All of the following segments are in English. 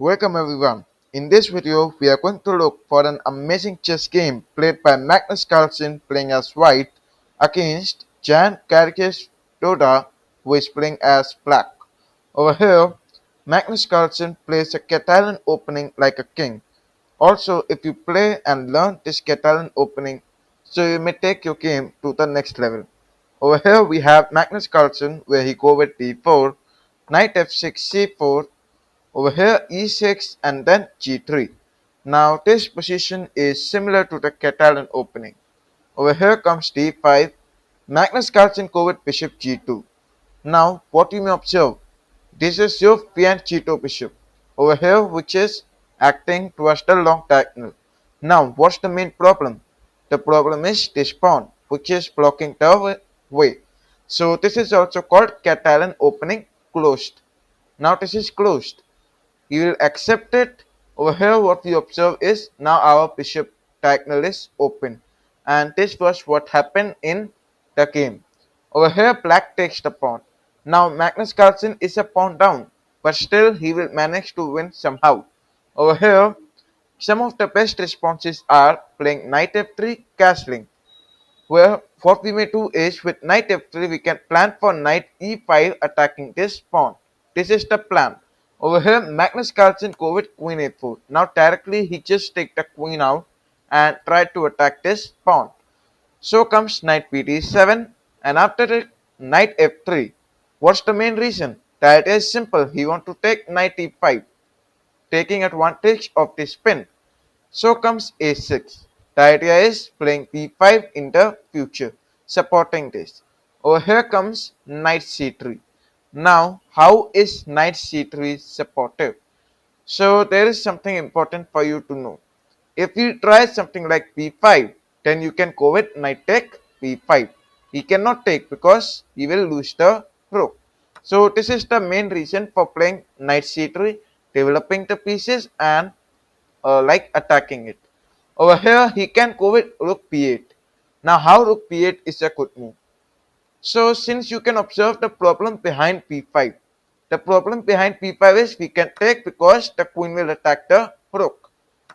Welcome everyone. In this video, we are going to look for an amazing chess game played by Magnus Carlsen playing as white against Jan Kyrgyz Doda who is playing as black. Over here, Magnus Carlsen plays a Catalan opening like a king. Also, if you play and learn this Catalan opening, so you may take your game to the next level. Over here we have Magnus Carlsen where he go with d4, knight f6, c4, over here e6 and then g3. Now this position is similar to the Catalan opening. Over here comes d5. Magnus Carlsen go with bishop g2. Now what you may observe, this is your fiancé g2 bishop. Over here which is acting towards the long diagonal. Now what's the main problem? The problem is this pawn which is blocking the way. So this is also called Catalan opening closed. Now this is closed. You will accept it. Over here what we observe is now our bishop diagonal is open, and this was what happened in the game. Over here black takes the pawn. Now Magnus Carlsen is a pawn down, but still he will manage to win somehow. Over here some of the best responses are playing knight f3 castling, where what we may do is with knight f3 we can plan for knight e5 attacking this pawn. This is the plan. Over here Magnus Carlsen go with queen a4. Now directly he just take the queen out and try to attack this pawn. So comes knight bd7 and after it knight f3. What's the main reason? The idea is simple. He want to take knight e5, taking advantage of this pin. So comes a6. The idea is playing b5 in the future, supporting this. Over here comes knight c3. Now, how is knight c3 supportive? So there is something important for you to know. If you try something like b5, then you can go with knight take b5. He cannot take because he will lose the rook. So this is the main reason for playing knight c3, developing the pieces and like attacking it. Over here he can go with rook b8. Now how rook b8 is a good move? So since you can observe the problem behind b5, the problem behind b5 is we can take because the queen will attack the rook,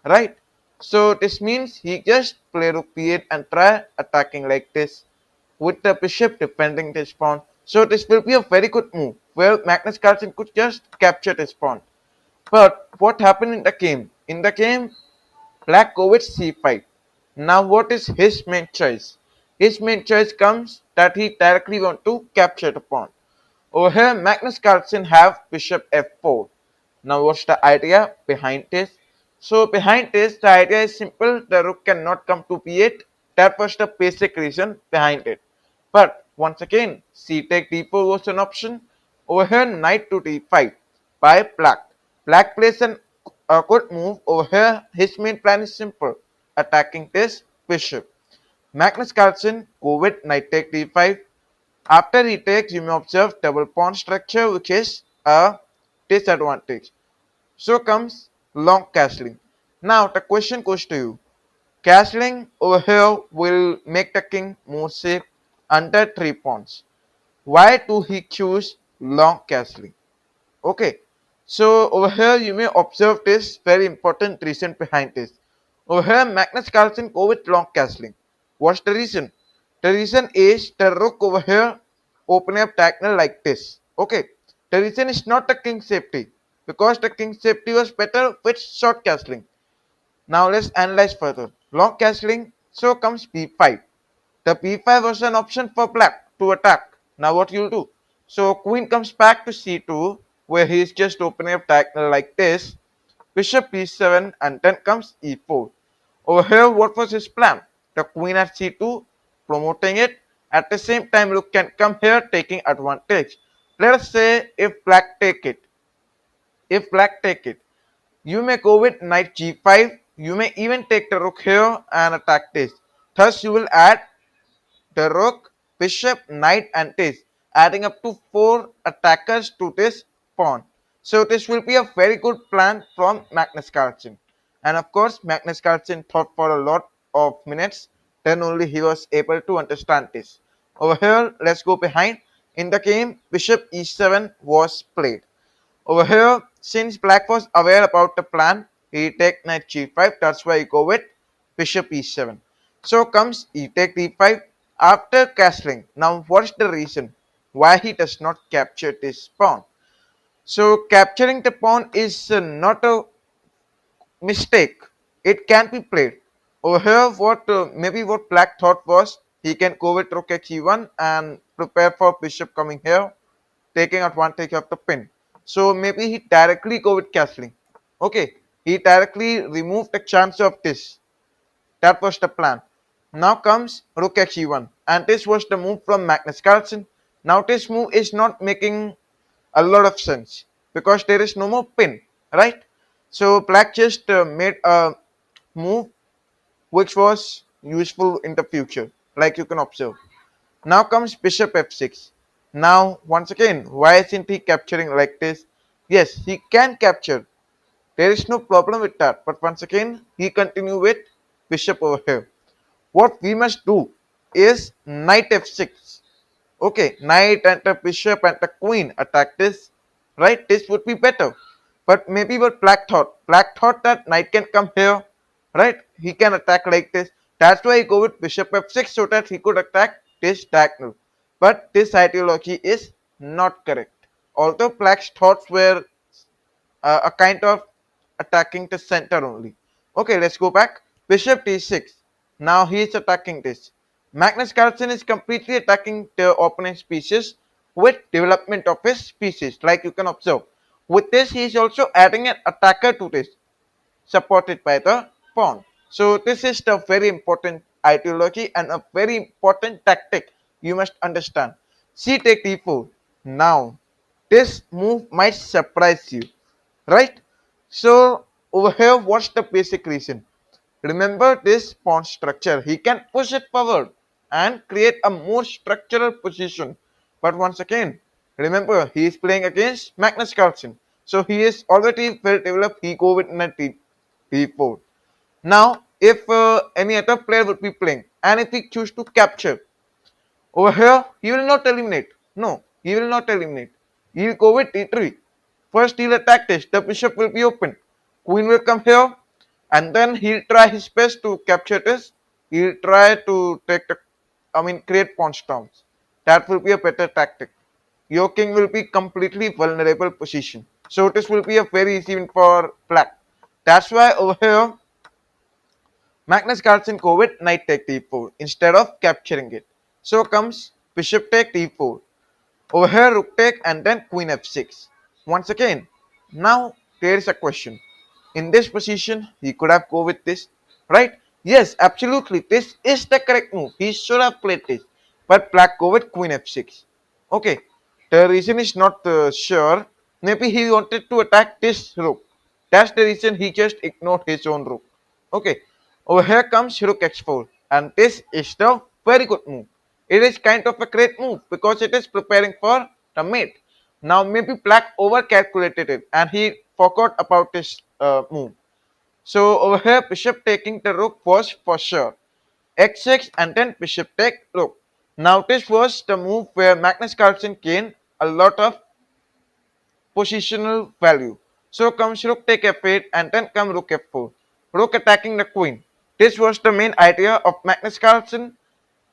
right? So this means he just play rook b8 and try attacking like this with the bishop defending this pawn. So this will be a very good move where Magnus Carlsen could just capture this pawn. But what happened in the game? In the game, black go with c5. Now what is his main choice? His main choice comes that he directly want to capture the pawn. Over here Magnus Carlsen have bishop f4. Now what's the idea behind this? So behind this the idea is simple. The rook cannot come to b8. That was the basic reason behind it. But once again c take d4 was an option. Over here knight to d5 by black. Black plays a good move. Over here his main plan is simple, attacking this bishop. Magnus Carlsen go with knight take d5. After he takes, you may observe double pawn structure, which is a disadvantage. So comes long castling. Now the question goes to you. Castling over here will make the king more safe under 3 pawns. Why do he choose long castling? Okay, so over here you may observe this very important reason behind this. Over here Magnus Carlsen go with long castling. What's the reason? The reason is the rook over here opening up diagonal like this. Okay, the reason is not the king safety, because the king safety was better with short castling. Now let's analyze further. Long castling, so comes b5. The b5 was an option for black to attack. Now what you'll do? So queen comes back to c2 where he is just opening up diagonal like this. Bishop b7 and then comes e4. Over here what was his plan? The queen at c2 promoting it. At the same time rook can come here taking advantage. Let us say if black take it. If black take it, you may go with knight g5. You may even take the rook here and attack this. Thus you will add the rook, bishop, knight and this, adding up to 4 attackers to this pawn. So this will be a very good plan from Magnus Carlsen. And of course Magnus Carlsen thought for a lot of minutes, then only he was able to understand this. Over here let's go behind. In the game bishop e7 was played. Over here, since black was aware about the plan, he take knight g5. That's why he go with bishop e7. So comes he take d5 after castling. Now what's the reason why he does not capture this pawn? So capturing the pawn is not a mistake. It can be played. Over here, what maybe what black thought was he can go with rook h1 and prepare for bishop coming here, taking advantage of the pin. So maybe he directly go with castling. Okay, he directly removed the chance of this. That was the plan. Now comes rook h1, and this was the move from Magnus Carlsen. Now this move is not making a lot of sense because there is no more pin, right? So black just made a move which was useful in the future, like you can observe. Now comes bishop f6. Now once again, why isn't he capturing like this? Yes, he can capture. There is no problem with that. But once again, he continue with bishop over here. What we must do is knight f6. Okay, knight and the bishop and the queen attack this. Right? This would be better. But maybe what black thought. Black thought that knight can come here. Right? He can attack like this. That's why he go with bishop f6 so that he could attack this diagonal. But this ideology is not correct. Although black's thoughts were a kind of attacking the center only. Okay, let's go back. Bishop d6. Now he is attacking this. Magnus Carlsen is completely attacking the opponent's pieces with development of his pieces, like you can observe. With this, he is also adding an attacker to this, supported by the pawn. So this is the very important ideology and a very important tactic you must understand. C take d4. Now, this move might surprise you, right? So over here, what's the basic reason? Remember this pawn structure. He can push it forward and create a more structural position. But once again, remember he is playing against Magnus Carlsen. So he is already well developed. He go with knight d4. Now, if any other player would be playing and if he choose to capture, over here, he will not eliminate. No, he will not eliminate. He will go with d3. First, he'll attack this. The bishop will be open. Queen will come here. And then he'll try his best to capture this. He'll try to take the, create pawn storms. That will be a better tactic. Your king will be completely vulnerable position. So this will be a very easy win for black. That's why over here, Magnus Carlsen go with knight take d4 instead of capturing it. So comes bishop take d4. Over here rook take and then queen f6. Once again, now there is a question. In this position, he could have go with this, right? Yes, absolutely. This is the correct move. He should have played this. But black go with queen f6. Okay. The reason is not sure. Maybe he wanted to attack this rook. That's the reason he just ignored his own rook. Okay. Over here comes rook h4. And this is the very good move. It is kind of a great move because it is preparing for the mate. Now maybe black over calculated it and he forgot about this move. So over here bishop taking the rook was for sure. X6 and then bishop take rook. Now this was the move where Magnus Carlsen gained a lot of positional value. So comes rook take f8 and then come rook f4. Rook attacking the queen. This was the main idea of Magnus Carlsen.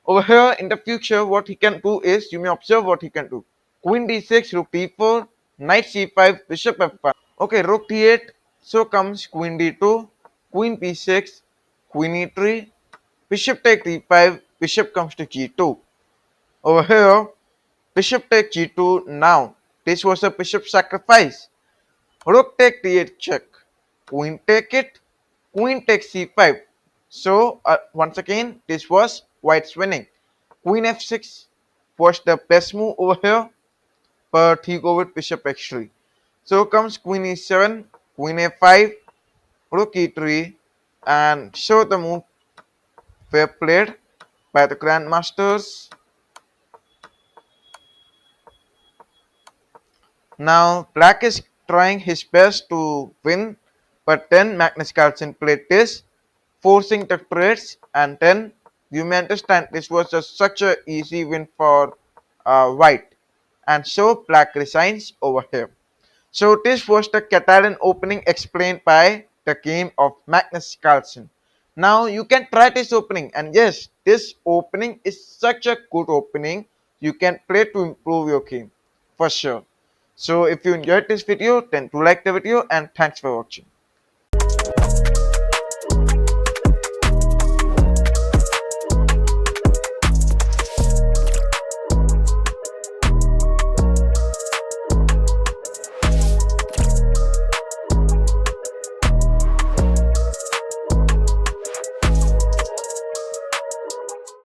Over here in the future what he can do is, you may observe what he can do. Queen d6, rook d4, knight c5, bishop f1. Okay, rook d8, so comes queen d2, queen b6, queen e3, bishop take d5, bishop comes to g2. Over here, bishop take g2 now. This was a bishop sacrifice. Rook take d8 check. Queen take it. Queen takes c5. So once again, this was white's winning. Queen f6 was the best move over here, but he go with bishop x3. So comes queen e7, queen a5, rook e3, and show the move were played by the grandmasters. Now black is trying his best to win, but then Magnus Carlsen played this, forcing the trades, and then you may understand this was just such a easy win for white, and so black resigns over here. So this was the Catalan opening explained by the game of Magnus Carlsen. Now you can try this opening, and yes, this opening is such a good opening. You can play to improve your game for sure. So if you enjoyed this video, then do like the video and thanks for watching.